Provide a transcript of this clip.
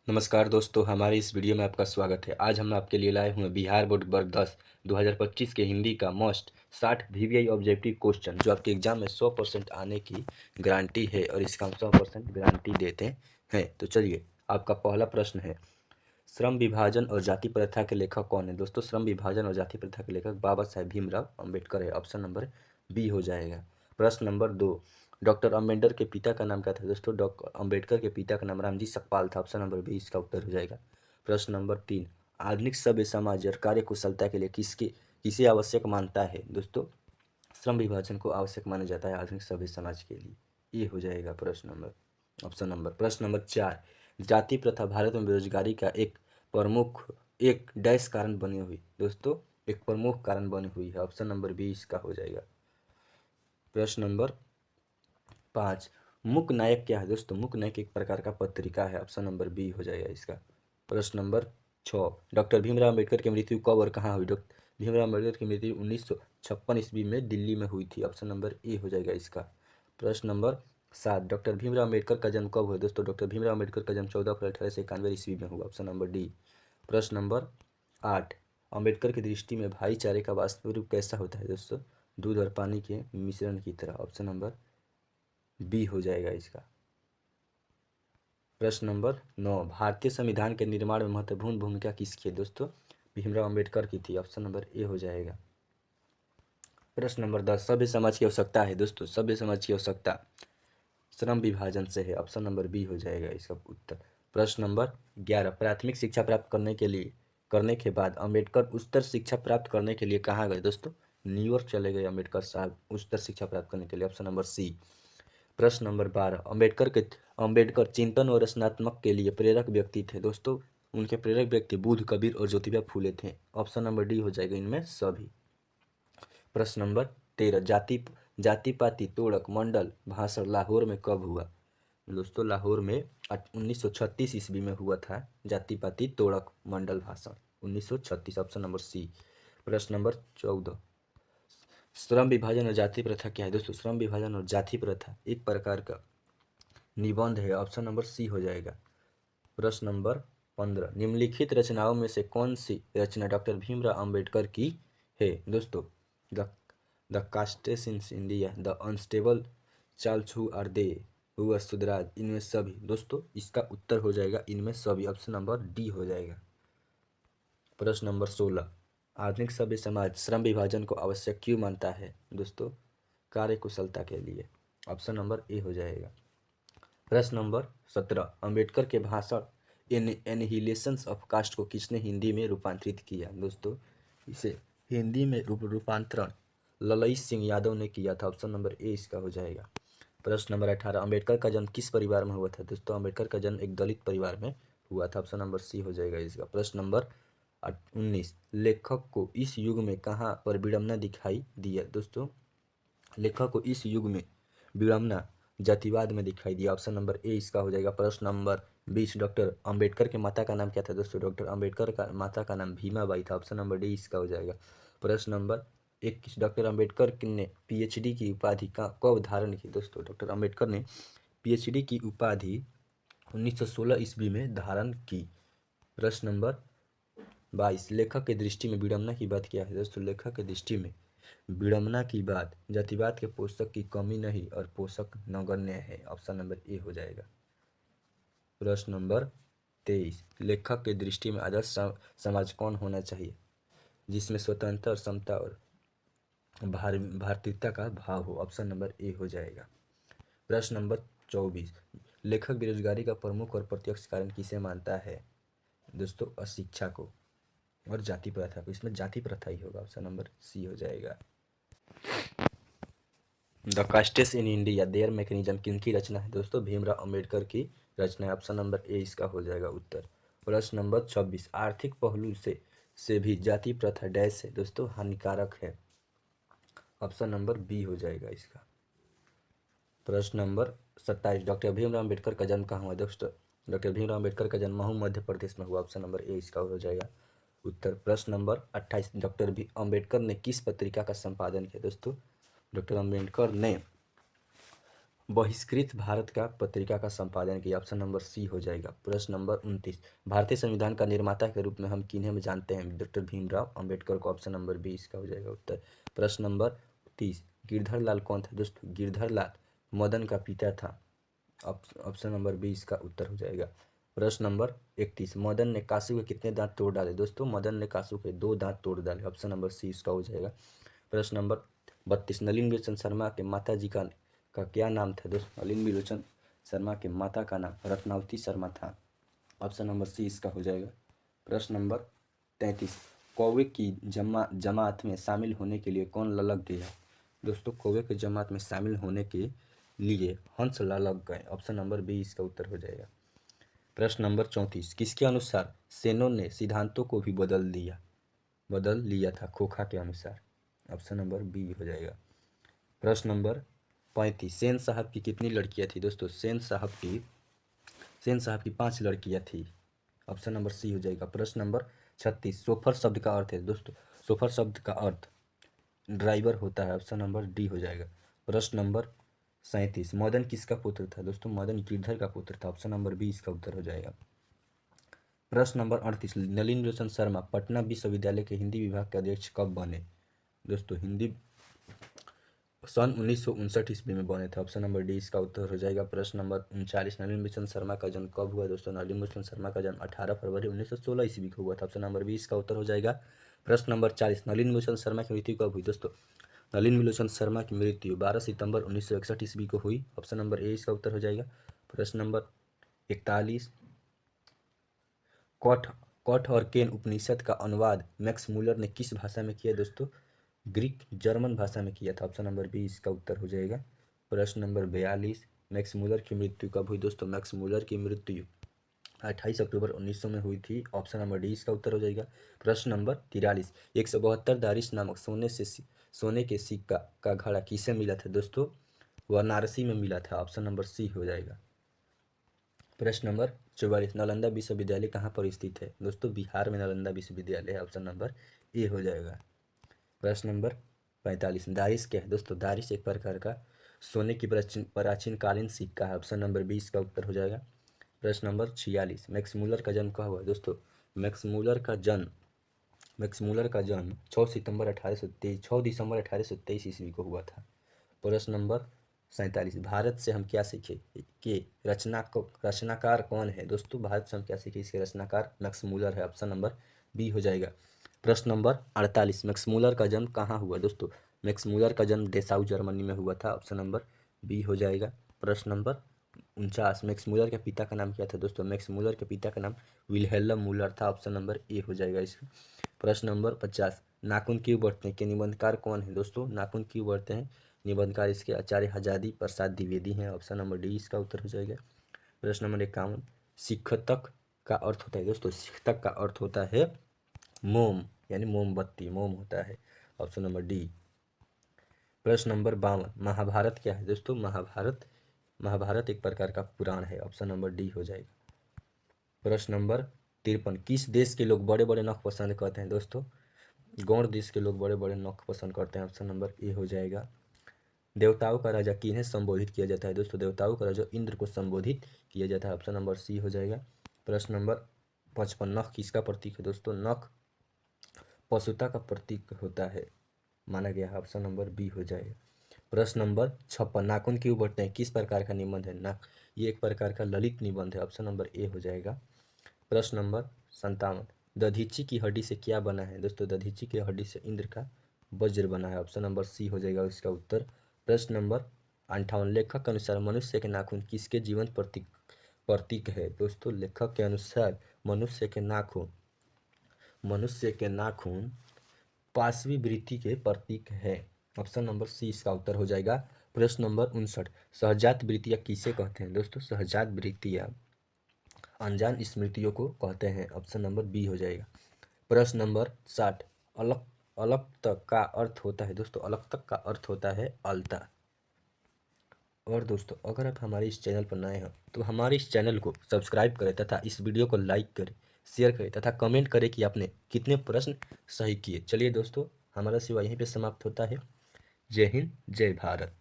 नमस्कार दोस्तों, हमारे इस वीडियो में आपका स्वागत है। आज हम आपके लिए लाए हुए हैं बिहार बोर्ड वर्ग 10 2025 के हिंदी का मोस्ट 60 वीवीआई ऑब्जेक्टिव क्वेश्चन जो आपके एग्जाम में 100% आने की गारंटी है और इसका हम 100% गारंटी देते हैं। तो चलिए, आपका पहला प्रश्न है, श्रम विभाजन और जाति प्रथा के लेखक कौन है? दोस्तों, श्रम विभाजन और जाति प्रथा के लेखक बाबा साहेब भीमराव अम्बेडकर है। ऑप्शन नंबर बी हो जाएगा। प्रश्न नंबर 2, डॉक्टर अम्बेडकर के पिता का नाम क्या था? दोस्तों, डॉक्टर अम्बेडकर के पिता का नाम रामजी सकपाल था। ऑप्शन नंबर बी इसका उत्तर हो जाएगा। प्रश्न नंबर 3, आधुनिक सभ्य समाज और कार्य कुशलता के लिए किसे आवश्यक मानता है? दोस्तों, श्रम विभाजन को आवश्यक माना जाता है आधुनिक सभ्य समाज के लिए। ये हो जाएगा प्रश्न नंबर, ऑप्शन नंबर। प्रश्न नंबर 4, जाति प्रथा भारत में बेरोजगारी का एक डैश कारण बनी हुई? दोस्तों, एक प्रमुख कारण बनी हुई है। ऑप्शन नंबर बी इसका हो जाएगा। प्रश्न नंबर 5, मूक नायक क्या है? दोस्तों, मूक नायक एक प्रकार का पत्रिका है। ऑप्शन नंबर बी हो जाएगा इसका। प्रश्न नंबर 6, डॉक्टर भीमराव अम्बेडकर की मृत्यु कब और कहाँ हुई? डॉक्टर भीमराव अम्बेडकर की मृत्यु 1956 ईस्वी में दिल्ली में हुई थी। ऑप्शन नंबर ए हो जाएगा इसका। प्रश्न नंबर 7, डॉक्टर भीमराव अम्बेडकर का जन्म कब हुआ? दोस्तों, डॉक्टर भीमराव अम्बेडकर का जन्म 14 अप्रैल 1891 ईस्वी में हुआ। Option number D. प्रश्न नंबर 8, अम्बेडकर की दृष्टि में भाईचारे का वास्तविक रूप कैसा होता है? दोस्तों, दूध और पानी के मिश्रण की तरह। ऑप्शन नंबर बी हो जाएगा इसका। प्रश्न नंबर 9, भारतीय संविधान के निर्माण में महत्वपूर्ण भूमिका किसकी है? दोस्तों, भीमराव अम्बेडकर की थी। ऑप्शन नंबर ए हो जाएगा। प्रश्न नंबर 10, सभ्य समाज की आवश्यकता है? दोस्तों, सभ्य समाज की आवश्यकता श्रम विभाजन से है। ऑप्शन नंबर बी हो जाएगा इसका उत्तर। प्रश्न नंबर 11, प्राथमिक शिक्षा प्राप्त करने के बाद अम्बेडकर उच्चतर शिक्षा प्राप्त करने के लिए कहाँ गए? दोस्तों, न्यूयॉर्क चले गए अम्बेडकर साहब उच्चतर शिक्षा प्राप्त करने के लिए। Option number C. प्रश्न नंबर 12, अम्बेडकर चिंतन और रचनात्मक के लिए प्रेरक व्यक्ति थे? दोस्तों, उनके प्रेरक व्यक्ति बुद्ध, कबीर और ज्योतिबा फूले थे। ऑप्शन नंबर डी हो जाएगा इनमें सभी। प्रश्न नंबर 13, जाति पाति तोड़क मंडल भाषण लाहौर में कब हुआ? दोस्तों, लाहौर में 1936 ईस्वी में हुआ था जाति पाति तोड़क मंडल भाषण 1936। Option number C. प्रश्न नंबर 14, श्रम विभाजन और जाति प्रथा क्या है? दोस्तों, श्रम विभाजन और जाति प्रथा एक प्रकार का निबंध है। ऑप्शन नंबर सी हो जाएगा। प्रश्न नंबर 15, निम्नलिखित रचनाओं में से कौन सी रचना डॉक्टर भीमराव अम्बेडकर की है? दोस्तों, the the castes in India, the unstable Charles who are they who are Shudras, इनमें सभी? दोस्तों, इसका उत्तर हो जाएगा इनमें सभी। ऑप्शन नंबर डी हो जाएगा। प्रश्न नंबर 16, आधुनिक सभ्य समाज श्रम विभाजन को आवश्यक क्यों मानता है? दोस्तों, कार्य कुशलता के लिए। ऑप्शन नंबर ए हो जाएगा। प्रश्न नंबर 17, अंबेडकर के भाषण एनहिलेशंस ऑफ कास्ट को किसने हिंदी में रूपांतरित किया? दोस्तों, इसे हिंदी में रूपांतरण ललई सिंह यादव ने किया था। ऑप्शन नंबर ए इसका हो जाएगा। प्रश्न नंबर 18, अंबेडकर का जन्म किस परिवार में हुआ था? दोस्तों, अंबेडकर का जन्म एक दलित परिवार में हुआ था। ऑप्शन नंबर सी हो जाएगा इसका। प्रश्न नंबर 19, लेखक को इस युग में कहाँ पर विडंबना दिखाई दिया? दोस्तों, लेखक को इस युग में विडंबना जातिवाद में दिखाई दिया। ऑप्शन नंबर ए इसका हो जाएगा। प्रश्न नंबर 20, डॉक्टर अंबेडकर के माता का नाम क्या था? दोस्तों, डॉक्टर अंबेडकर का माता का नाम भीमाबाई था। ऑप्शन नंबर डी इसका हो जाएगा। प्रश्न नंबर 21, डॉक्टर अंबेडकर ने पीएचडी की उपाधि कब धारण की? दोस्तों, डॉक्टर अंबेडकर ने पीएचडी की उपाधि 1916 ईस्वी में धारण की। प्रश्न नंबर 22, लेखक की दृष्टि में विडंबना की बात क्या है? दोस्तों, लेखक की दृष्टि में विडंबना की बात जातिवाद के पोषक की कमी नहीं और पोषक नगण्य है। ऑप्शन नंबर ए हो जाएगा। प्रश्न नंबर 23, लेखक की दृष्टि में आदर्श समाज कौन होना चाहिए जिसमें स्वतंत्रता और समता और भारतीयता का भाव हो? ऑप्शन नंबर ए हो जाएगा। प्रश्न नंबर 24, लेखक बेरोजगारी का प्रमुख और प्रत्यक्ष कारण किसे मानता है? दोस्तों, अशिक्षा को और जाति प्रथा को। इसमें जाति प्रथा ही होगा। ऑप्शन नंबर सी हो जाएगा। The castes in India there mechanism किनकी रचना है? दोस्तों, भीमराव अम्बेडकर की रचना है। ऑप्शन नंबर ए इसका हो जाएगा उत्तर। प्रश्न नंबर 26, आर्थिक पहलू से भी जाति प्रथा डैश है? दोस्तों, हानिकारक है। ऑप्शन नंबर बी हो जाएगा इसका। प्रश्न नंबर 27, डॉक्टर भीमराव अम्बेडकर का जन्म कहाँ हुआ? दोस्तों, डॉक्टर भीमराव अम्बेडकर का जन्म महू मध्य प्रदेश में हुआ। ऑप्शन नंबर ए इसका हो जाएगा उत्तर। प्रश्न नंबर 28, डॉक्टर भी अम्बेडकर ने किस पत्रिका का संपादन किया? दोस्तों, डॉक्टर अम्बेडकर ने बहिष्कृत भारत का पत्रिका का संपादन किया? ऑप्शन नंबर सी हो जाएगा। प्रश्न नंबर 29, भारतीय संविधान का निर्माता के रूप में हम किन्हें जानते हैं? डॉक्टर भीमराव अंबेडकर को। ऑप्शन नंबर बी इसका हो जाएगा उत्तर। प्रश्न नंबर 30, गिरधर लाल कौन था दोस्तों? गिरधर लाल मदन का पिता था। ऑप्शन नंबर बी इसका उत्तर हो जाएगा। प्रश्न नंबर 31, मदन ने कासू के कितने दांत तोड़ डाले? दोस्तों मदन ने कासू के 2 दांत तोड़ डाले। ऑप्शन नंबर सी इसका हो जाएगा। प्रश्न नंबर 32, नलिनी लोचन शर्मा के माता जी का क्या नाम था? दोस्तों नलिनी लोचन शर्मा के माता का नाम रत्नावती शर्मा था। ऑप्शन नंबर सी इसका हो जाएगा। प्रश्न नंबर 33, कौवे की जमात में शामिल होने के लिए कौन ललक गया? दोस्तों कौवे की जमात में शामिल होने के लिए हंस ललक गए। ऑप्शन नंबर बी इसका उत्तर हो जाएगा। प्रश्न नंबर 34, किसके अनुसार सेनों ने सिद्धांतों को भी बदल लिया था खोखा के अनुसार? ऑप्शन नंबर बी हो जाएगा। प्रश्न नंबर 35, सेन साहब की कितनी लड़कियां थी? दोस्तों सेन साहब की 5 लड़कियां थी। ऑप्शन नंबर सी हो जाएगा। प्रश्न नंबर 36, सोफर शब्द का अर्थ है? दोस्तों सोफर शब्द का अर्थ ड्राइवर होता है। ऑप्शन नंबर डी हो जाएगा। प्रश्न नंबर 37, मदन किसका पुत्र था? दोस्तों मदन गिरधर का पुत्र था। ऑप्शन नंबर बी इसका उत्तर हो जाएगा। प्रश्न नंबर 38, नलिनी लोचन शर्मा पटना विश्वविद्यालय के हिंदी विभाग के अध्यक्ष कब बने? दोस्तों हिंदी सन 1959 ईस्वी में बने थे। ऑप्शन नंबर डी इसका उत्तर हो जाएगा। प्रश्न नंबर 39, नलिनी लोचन शर्मा का जन्म कब हुआ? दोस्तों नलिनी लोचन शर्मा का जन्म 18 फरवरी 1916 ईस्वी को हुआ था। ऑप्शन नंबर बी इसका उत्तर हो जाएगा। प्रश्न नंबर 40, नलिनी लोचन शर्मा की मृत्यु कब हुई? दोस्तों नलिनी लोचन शर्मा की मृत्यु 12 सितंबर 1961 ईस्वी को हुई। ऑप्शन नंबर ए इसका उत्तर हो जाएगा। प्रश्न नंबर 41, कठ कठ और केन उपनिषद का अनुवाद मैक्स मूलर ने किस भाषा में किया? दोस्तों ग्रीक जर्मन भाषा में किया था। ऑप्शन नंबर बी इसका उत्तर हो जाएगा। प्रश्न नंबर 42, मैक्स मूलर की मृत्यु कब हुई? दोस्तों मैक्स मूलर की मृत्यु 28 अक्टूबर 1900 में हुई थी। ऑप्शन नंबर डी इसका उत्तर हो जाएगा। प्रश्न नंबर 43, 172 दारिश नामक सोने के सिक्का का घड़ा किसे मिला था? दोस्तों वाराणसी में मिला था। ऑप्शन नंबर सी हो जाएगा। प्रश्न नंबर 44, नालंदा विश्वविद्यालय कहाँ पर स्थित है? दोस्तों बिहार में नालंदा विश्वविद्यालय है। ऑप्शन नंबर ए हो जाएगा। प्रश्न नंबर 45, दारिश क्या है? दोस्तों दारिश एक प्रकार का सोने की प्राचीन कालीन सिक्का है। ऑप्शन नंबर 20 का उत्तर हो जाएगा। प्रश्न नंबर 46, मैक्स मूलर का जन्म कब हुआ? दोस्तों मैक्स मूलर का जन्म 6 दिसंबर 1823 ईस्वी को हुआ था। प्रश्न नंबर 47, भारत से हम क्या सीखे कि रचनाकार कौन है? दोस्तों भारत से हम क्या सीखे इसके रचनाकार मैक्स मूलर है। ऑप्शन नंबर बी हो जाएगा। प्रश्न नंबर 48, मैक्स मूलर का जन्म कहाँ हुआ? दोस्तों मैक्स मूलर का जन्म डेसाउ जर्मनी में हुआ था। ऑप्शन नंबर बी हो जाएगा। प्रश्न नंबर 49, मैक्स मूलर के पिता का नाम क्या था? दोस्तों मैक्स मूलर के पिता का नाम विल्हेल्म मूलर था। ऑप्शन नंबर ए हो जाएगा इसका। प्रश्न नंबर 50, नाखून क्यों बढ़ते हैं के निबंधकार कौन है? दोस्तों नाखून क्यों बढ़ते हैं निबंधकार इसके आचार्य आजादी प्रसाद द्विवेदी हैं। ऑप्शन नंबर डी इसका उत्तर हो जाएगा। प्रश्न नंबर 51, सिक्खतक का अर्थ होता है? दोस्तों सिक्खतक का अर्थ होता है मोम, यानी मोमबत्ती, मोम होता है। Option number D. प्रश्न नंबर 52, महाभारत क्या है? दोस्तों महाभारत एक प्रकार का पुराण है। ऑप्शन नंबर डी हो जाएगा। प्रश्न नंबर 53, किस देश के लोग बड़े बड़े नख पसंद करते हैं? दोस्तों गौड़ देश के लोग बड़े बड़े नख पसंद करते हैं। ऑप्शन नंबर ए हो जाएगा। देवताओं का राजा किन्हें संबोधित किया जाता है? दोस्तों देवताओं का राजा इंद्र को संबोधित किया जाता है। ऑप्शन नंबर सी हो जाएगा। प्रश्न नंबर 55, नख किसका प्रतीक है? दोस्तों नख पशुता का प्रतीक होता है माना गया है। ऑप्शन नंबर बी हो जाएगा। प्रश्न नंबर 56, नाखून क्यों बढ़ते हैं किस प्रकार का निबंध है? नाक ये एक प्रकार का ललित निबंध है। ऑप्शन नंबर ए हो जाएगा। प्रश्न नंबर 57, दधीची की हड्डी से क्या बना है? दोस्तों दधीची की हड्डी से इंद्र का वज्र बना है। ऑप्शन नंबर सी हो जाएगा इसका उत्तर। प्रश्न नंबर 58, लेखक के अनुसार मनुष्य के नाखून किसके जीवन प्रतीक है? दोस्तों लेखक के अनुसार मनुष्य के नाखून पाशवी वृत्ति के प्रतीक है। ऑप्शन नंबर सी इसका उत्तर हो जाएगा। प्रश्न नंबर 59, सहजात वृत्तियाँ किसे कहते हैं? दोस्तों सहजात वृत्तियाँ अनजान स्मृतियों को कहते हैं। ऑप्शन नंबर बी हो जाएगा। प्रश्न नंबर 60, अलग अलग तक का अर्थ होता है? दोस्तों अलग तक का अर्थ होता है अलता। और दोस्तों अगर आप हमारे इस चैनल पर नए हैं तो हमारे इस चैनल को सब्सक्राइब करें तथा इस वीडियो को लाइक करें, शेयर करें तथा कमेंट करें कि आपने कितने प्रश्न सही किए। चलिए दोस्तों हमारा सेवा यहीं पे समाप्त होता है। जय हिंद जय भारत।